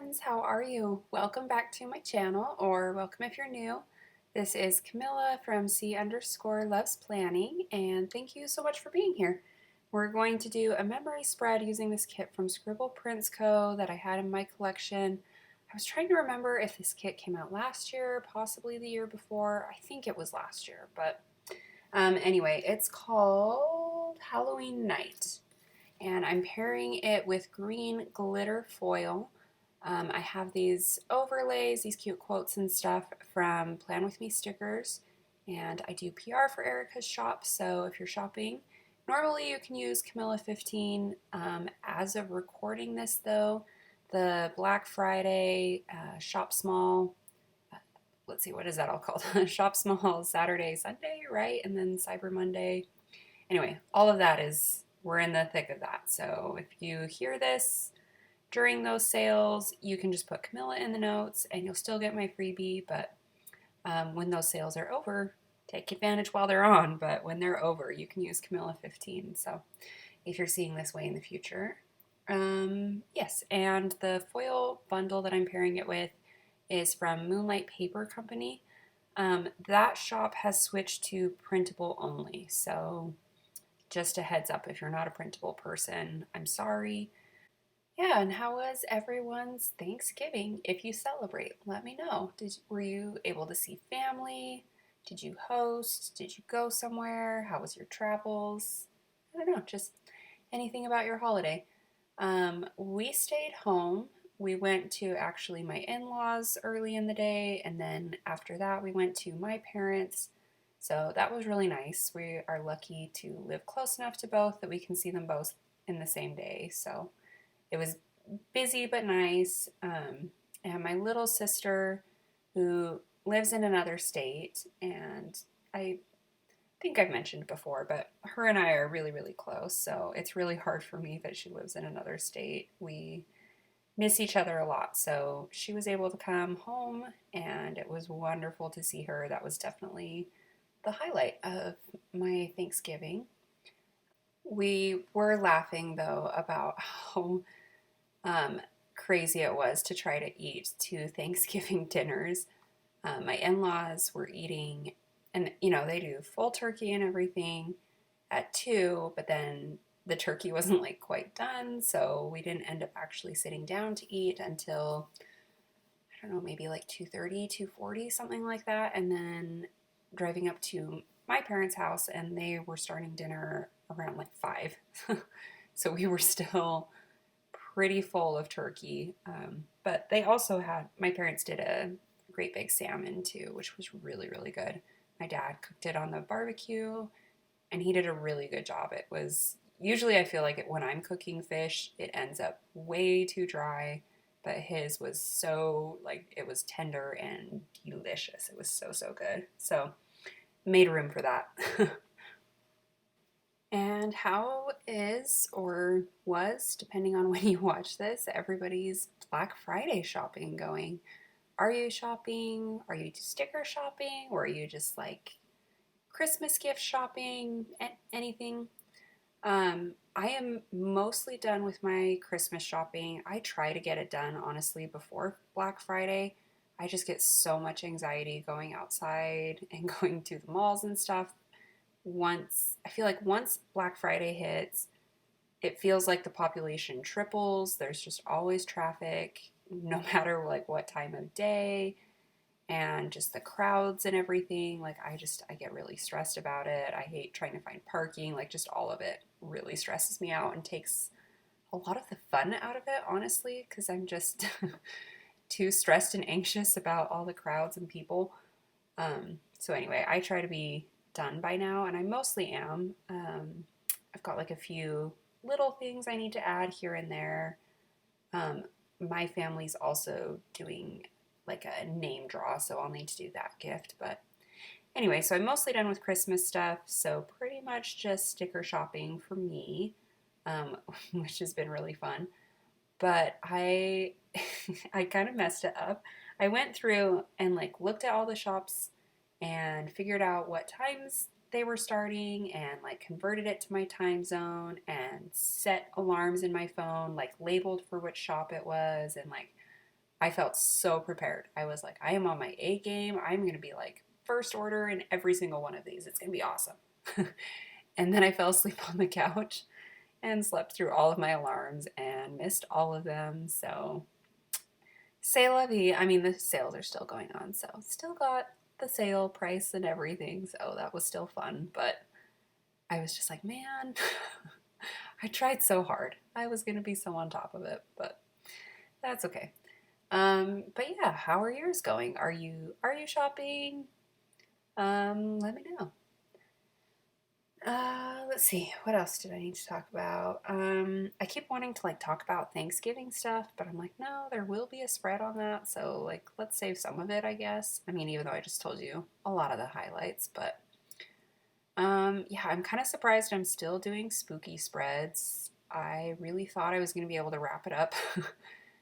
friends, how are you? Welcome back to my channel, or welcome if you're new. This is Camilla from C_Loves Planning, and thank you so much for being here. We're going to do a memory spread using this kit from Scribble Prints Co. that I had in my collection. I was trying to remember if this kit came out last year, possibly the year before. I think it was last year, but anyway, it's called Halloween Night, and I'm pairing it with green glitter foil. I have these overlays, these cute quotes and stuff from Plan With Me stickers, and I do PR for Erica's shop, so if you're shopping, normally you can use Camilla 15. As of recording this though, the Black Friday Shop Small, let's see, what is that all called? Shop Small Saturday, Sunday, right? And then Cyber Monday. Anyway, all of that is, we're in the thick of that. So if you hear this during those sales, you can just put Camilla in the notes and you'll still get my freebie. But when those sales are over, take advantage while they're on. But when they're over, you can use Camilla 15. So if you're seeing this way in the future. Yes, and the foil bundle that I'm pairing it with is from Moonlight Paper Company. That shop has switched to printable only. So just a heads up, if you're not a printable person, I'm sorry. Yeah, and how was everyone's Thanksgiving? If you celebrate, let me know. Were you able to see family? Did you host? Did you go somewhere? How was your travels? I don't know, just anything about your holiday. We stayed home. We went to actually my in-laws early in the day, and then after that we went to my parents. So that was really nice. We are lucky to live close enough to both that we can see them both in the same day. So it was busy but nice. And my little sister, who lives in another state, and I think I've mentioned before, but her and I are really, really close. So it's really hard for me that she lives in another state. We miss each other a lot. So she was able to come home, and it was wonderful to see her. That was definitely the highlight of my Thanksgiving. We were laughing though about how crazy it was to try to eat two Thanksgiving dinners. My in-laws were eating, and they do full turkey and everything at 2, but then the turkey wasn't like quite done, so we didn't end up actually sitting down to eat until, I don't know, maybe like 2:30, 2:40, something like that, and then driving up to my parents' house, and they were starting dinner around like 5. So we were still pretty full of turkey. But they also had, my parents did a great big salmon too, which was really, really good. My dad cooked it on the barbecue, and he did a really good job. It was, usually I feel like when I'm cooking fish, it ends up way too dry, but his was so, like, it was tender and delicious. It was so, so good. So made room for that. And how is, or was, depending on when you watch this, everybody's Black Friday shopping going? Are you shopping? Are you sticker shopping? Or are you just like Christmas gift shopping? Anything? I am mostly done with my Christmas shopping. I try to get it done, honestly, before Black Friday. I just get so much anxiety going outside and going to the malls and stuff. I feel like once Black Friday hits, it feels like the population triples. There's just always traffic, no matter like what time of day, and just the crowds and everything. Like I get really stressed about it. I hate trying to find parking. Like just all of it really stresses me out and takes a lot of the fun out of it, honestly, because I'm just too stressed and anxious about all the crowds and people. So anyway, I try to be done by now, and I mostly am. I've got like a few little things I need to add here and there. My family's also doing like a name draw, so I'll need to do that gift. But anyway, so I'm mostly done with Christmas stuff, so pretty much just sticker shopping for me, which has been really fun. But I I kind of messed it up. I went through and like looked at all the shops and figured out what times they were starting and like converted it to my time zone and set alarms in my phone, like labeled for which shop it was, and like I felt so prepared. I was like, I am on my A game. I'm going to be like first order in every single one of these. It's going to be awesome. And then I fell asleep on the couch and slept through all of my alarms and missed all of them. So, c'est la vie. I mean, the sales are still going on. So, still got the sale price and everything. So, that was still fun. But I was just like, man, I tried so hard. I was going to be so on top of it. But that's okay. But yeah, how are yours going? Are you shopping? Let me know. Let's see. What else did I need to talk about? I keep wanting to like talk about Thanksgiving stuff, but I'm like, no, there will be a spread on that, so like let's save some of it, I guess. I mean, even though I just told you a lot of the highlights, but yeah, I'm kind of surprised I'm still doing spooky spreads. I really thought I was going to be able to wrap it up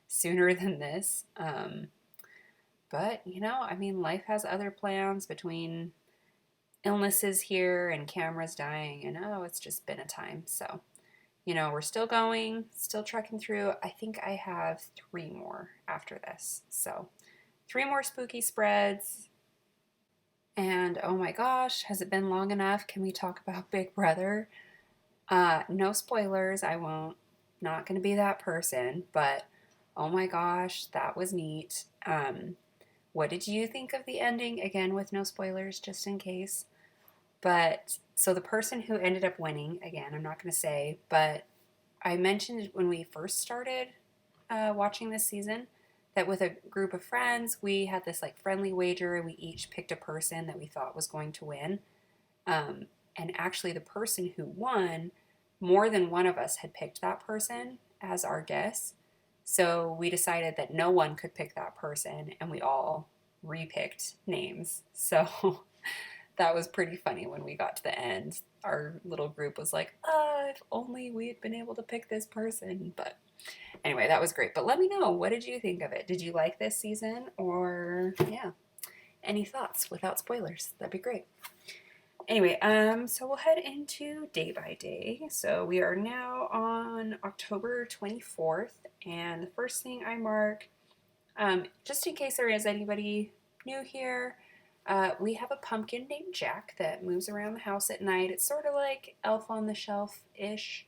sooner than this. But I mean, life has other plans between illnesses here and cameras dying, and oh, it's just been a time. So, we're still going, still trekking through. I think I have 3 more after this. So, 3 more spooky spreads. And oh my gosh, has it been long enough? Can we talk about Big Brother? No spoilers. I won't. Not going to be that person, but oh my gosh, that was neat. What did you think of the ending? Again, with no spoilers, just in case. But so the person who ended up winning, again, I'm not going to say, but I mentioned when we first started watching this season that with a group of friends, we had this like friendly wager and we each picked a person that we thought was going to win. Um, and actually, the person who won, more than one of us had picked that person as our guess. So we decided that no one could pick that person and we all repicked names. So that was pretty funny when we got to the end. Our little group was like, if only we had been able to pick this person. But anyway, that was great. But let me know, what did you think of it? Did you like this season? Or, yeah, any thoughts without spoilers? That'd be great. Anyway, so we'll head into day by day. So we are now on October 24th. And the first thing I mark, just in case there is anybody new here, we have a pumpkin named Jack that moves around the house at night. It's sort of like Elf on the Shelf-ish.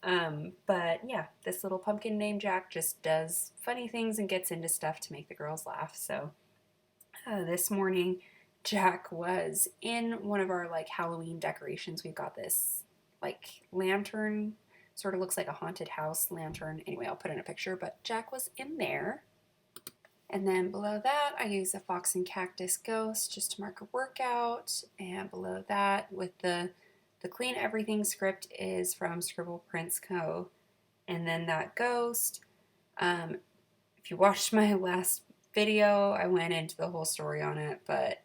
But yeah, this little pumpkin named Jack just does funny things and gets into stuff to make the girls laugh. So this morning, Jack was in one of our like Halloween decorations. We've got this like lantern, sort of looks like a haunted house lantern. Anyway, I'll put in a picture, but Jack was in there. And then below that, I use a Fox and Cactus Ghost just to mark a workout. And below that, with the Clean Everything script is from Scribble Prints Co. And then that ghost, if you watched my last video, I went into the whole story on it, but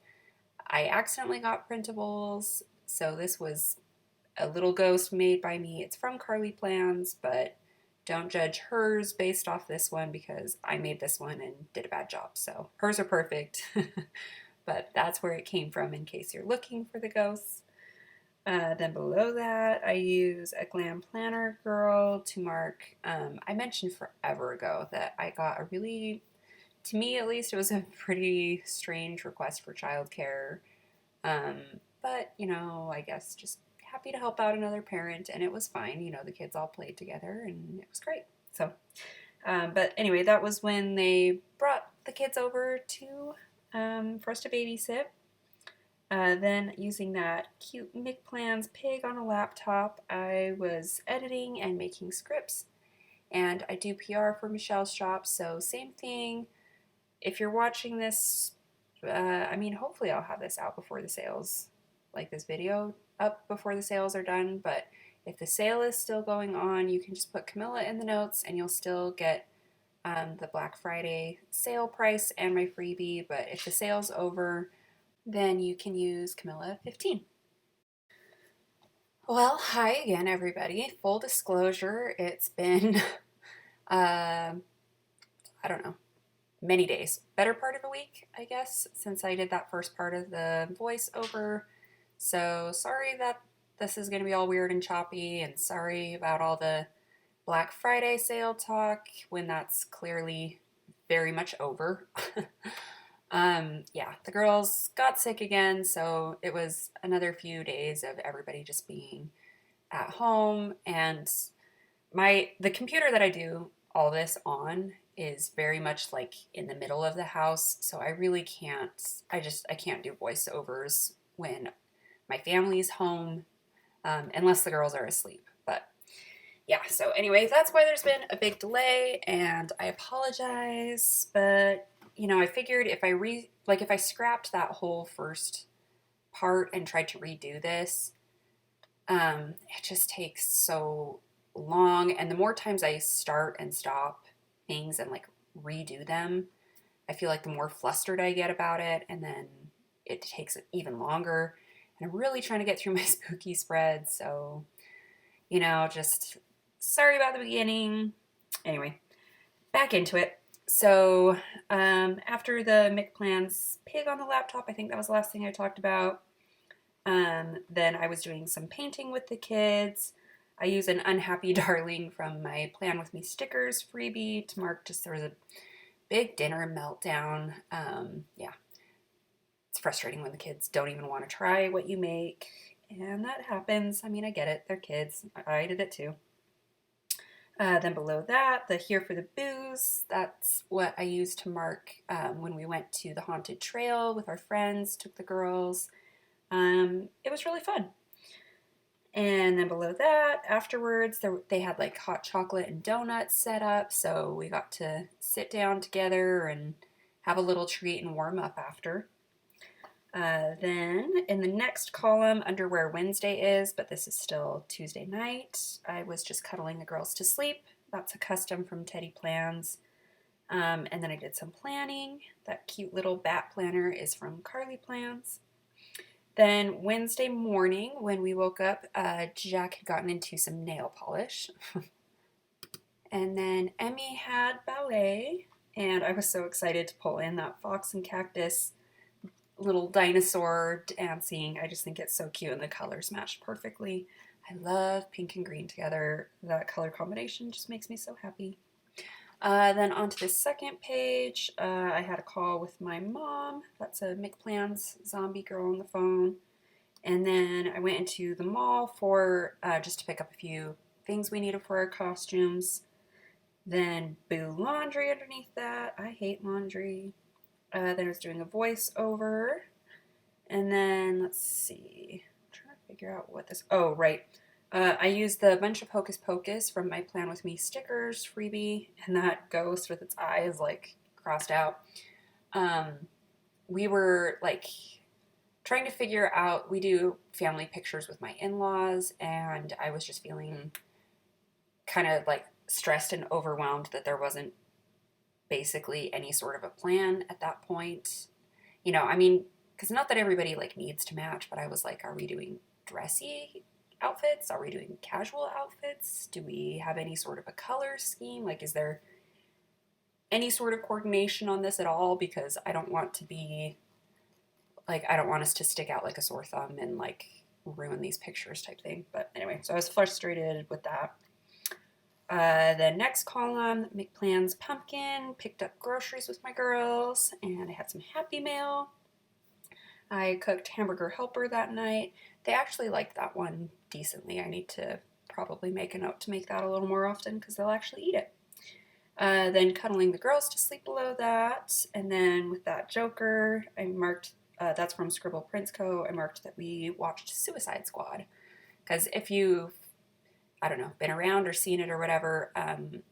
I accidentally got printables. So this was a little ghost made by me. It's from Carly Plans, but don't judge hers based off this one because I made this one and did a bad job. So hers are perfect, but that's where it came from in case you're looking for the ghosts. Then below that, I use a Glam Planner Girl to mark. I mentioned forever ago that I got a really, to me at least, it was a pretty strange request for childcare. But, I guess just happy to help out another parent, and it was fine. The kids all played together, and it was great. So, but anyway, that was when they brought the kids over to for us to babysit. Then using that cute McPlans pig on a laptop, I was editing and making scripts. And I do PR for Michelle's shop, so same thing. If you're watching this, hopefully I'll have this out before the sales, like this video up before the sales are done. But if the sale is still going on, you can just put Camilla in the notes and you'll still get the Black Friday sale price and my freebie. But if the sale's over, then you can use Camilla 15. Well, hi again, everybody. Full disclosure, it's been, I don't know, many days. Better part of a week, I guess, since I did that first part of the voiceover. So sorry that this is going to be all weird and choppy, and sorry about all the Black Friday sale talk when that's clearly very much over. Yeah, the girls got sick again, so it was another few days of everybody just being at home. And the computer that I do all this on is very much like in the middle of the house, so I really can't, I can't do voiceovers when my family's home, unless the girls are asleep. But yeah, so anyway, that's why there's been a big delay, and I apologize. But I figured if I scrapped that whole first part and tried to redo this, it just takes so long. And the more times I start and stop things and like redo them, I feel like the more flustered I get about it, and then it takes even longer. And I'm really trying to get through my spooky spread, so just sorry about the beginning. Anyway, back into it. So after the McPlans pig on the laptop, I think that was the last thing I talked about. Then I was doing some painting with the kids. I use an unhappy darling from my Plan With Me stickers freebie to mark just there was a big dinner meltdown. Yeah, it's frustrating when the kids don't even want to try what you make. And that happens. I mean, I get it. They're kids. I did it too. Then below that, the Here for the Booze. That's what I used to mark when we went to the haunted trail with our friends, took the girls. It was really fun. And then below that, afterwards, they had like hot chocolate and donuts set up. So we got to sit down together and have a little treat and warm up after. Then in the next column, under where Wednesday is, but this is still Tuesday night, I was just cuddling the girls to sleep. That's a custom from Teddy Plans. And then I did some planning. That cute little bat planner is from Carly Plans. Then Wednesday morning, when we woke up, Jack had gotten into some nail polish. And then Emmy had ballet, and I was so excited to pull in that fox and cactus little dinosaur dancing. I just think it's so cute, and the colors matched perfectly. I love pink and green together. That color combination just makes me so happy. Then onto the second page, I had a call with my mom. That's a McPlans zombie girl on the phone. And then I went into the mall for just to pick up a few things we needed for our costumes. Then Boo Laundry underneath that. I hate laundry. Then I was doing a voiceover. And then, let's see. I'm trying to figure out what this... Oh, right. I used the bunch of Hocus Pocus from my Plan With Me stickers freebie. And that ghost with its eyes, like, crossed out. We were, like, trying to figure out... We do family pictures with my in-laws. And I was just feeling kind of, like, stressed and overwhelmed that there wasn't basically any sort of a plan at that point. I mean, because not that everybody like needs to match, but I was like, are we doing dressy outfits? Are we doing casual outfits? Do we have any sort of a color scheme? Like, is there any sort of coordination on this at all? Because I don't want to be like, I don't want us to stick out like a sore thumb and like ruin these pictures type thing. But anyway, so I was frustrated with that. The next column, McPlans Pumpkin, picked up groceries with my girls, and I had some Happy Mail. I cooked Hamburger Helper that night. They actually liked that one decently. I need to probably make a note to make that a little more often because they'll actually eat it. Then cuddling the girls to sleep below that. And then with that Joker, I marked, that's from Scribble Prince Co. I marked that we watched Suicide Squad. Because if you've I don't know, been around or seen it or whatever,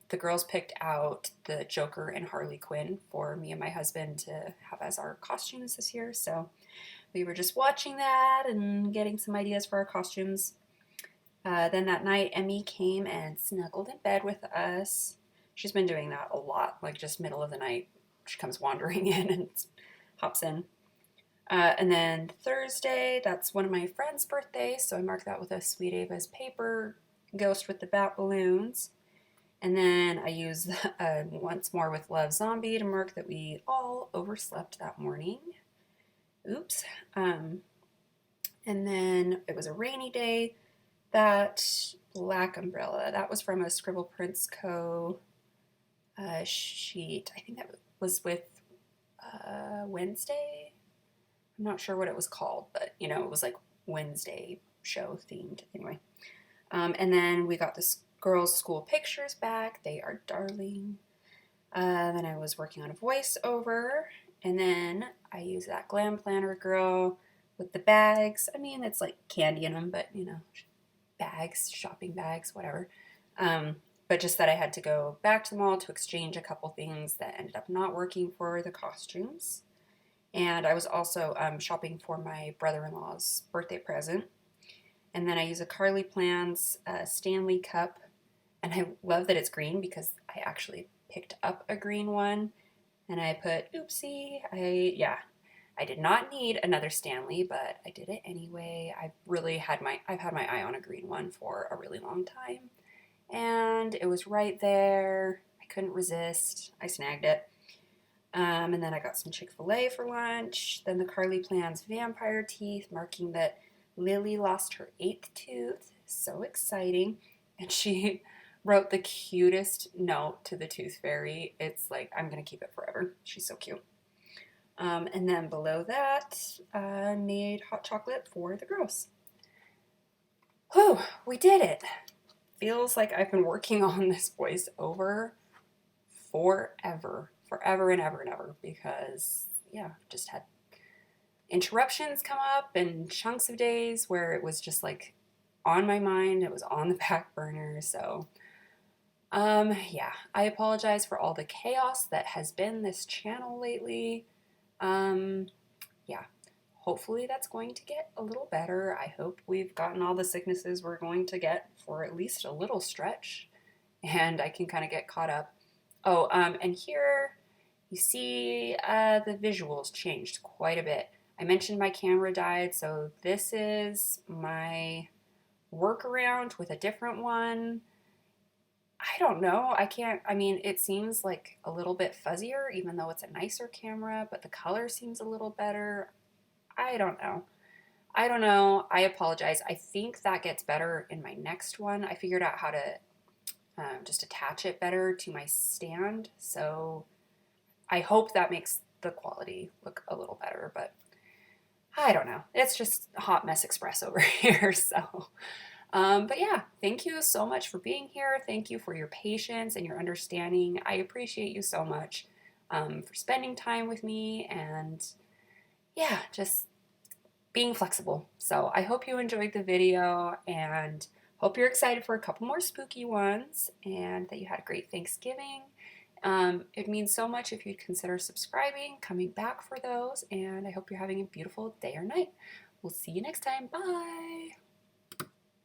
the girls picked out the Joker and Harley Quinn for me and my husband to have as our costumes this year. So we were just watching that and getting some ideas for our costumes. Then that night, Emmy came and snuggled in bed with us. She's been doing that a lot, like just middle of the night. She comes wandering in and hops in. And then Thursday, that's one of my friend's birthdays, so I marked that with a Sweet Ava's paper ghost with the bat balloons. And then I used once more with Love Zombie to mark that we all overslept that morning. Oops. And then it was a rainy day. That black umbrella, that was from a Scribble Prince Co. Sheet. I think that was with Wednesday. I'm not sure what it was called, but you know, it was like Wednesday show themed anyway. And then we got this girls' school pictures back. They are darling. Then I was working on a voiceover, and then I used that Glam Planner girl with the bags. I mean, it's like candy in them, but you know, bags, shopping bags, whatever. But just that I had to go back to the mall to exchange a couple things that ended up not working for the costumes. And I was also shopping for my brother-in-law's birthday present. And then I use a Carly Plans Stanley cup. And I love that it's green because I actually picked up a green one. And I put, oopsie, I did not need another Stanley, but I did it anyway. I've had my eye on a green one for a really long time. And it was right there. I couldn't resist. I snagged it. And then I got some Chick-fil-A for lunch. Then the Carly Plans vampire teeth, marking that Lily lost her 8th tooth. So exciting. And she wrote the cutest note to the tooth fairy. It's like, I'm going to keep it forever. She's so cute. And then below that, I made hot chocolate for the girls. Whew, we did it. Feels like I've been working on this voiceover forever and ever, because yeah, I've just had interruptions come up and chunks of days where it was just like on my mind, it was on the back burner. So yeah, I apologize for all the chaos that has been this channel lately. Yeah, hopefully that's going to get a little better. I hope we've gotten all the sicknesses we're going to get for at least a little stretch, and I can kind of get caught up. Oh, and here you see the visuals changed quite a bit. I mentioned my camera died, so this is my workaround with a different one. I don't know. I mean, it seems like a little bit fuzzier, even though it's a nicer camera, but the color seems a little better. I don't know. I apologize. I think that gets better in my next one. I figured out how to just attach it better to my stand. So I hope that makes the quality look a little better, but I don't know. It's just a hot mess express over here. So, but yeah, thank you so much for being here. Thank you for your patience and your understanding. I appreciate you so much for spending time with me and yeah, just being flexible. So I hope you enjoyed the video and hope you're excited for a couple more spooky ones and that you had a great Thanksgiving. It means so much if you'd consider subscribing, coming back for those, and I hope you're having a beautiful day or night. We'll see you next time. Bye!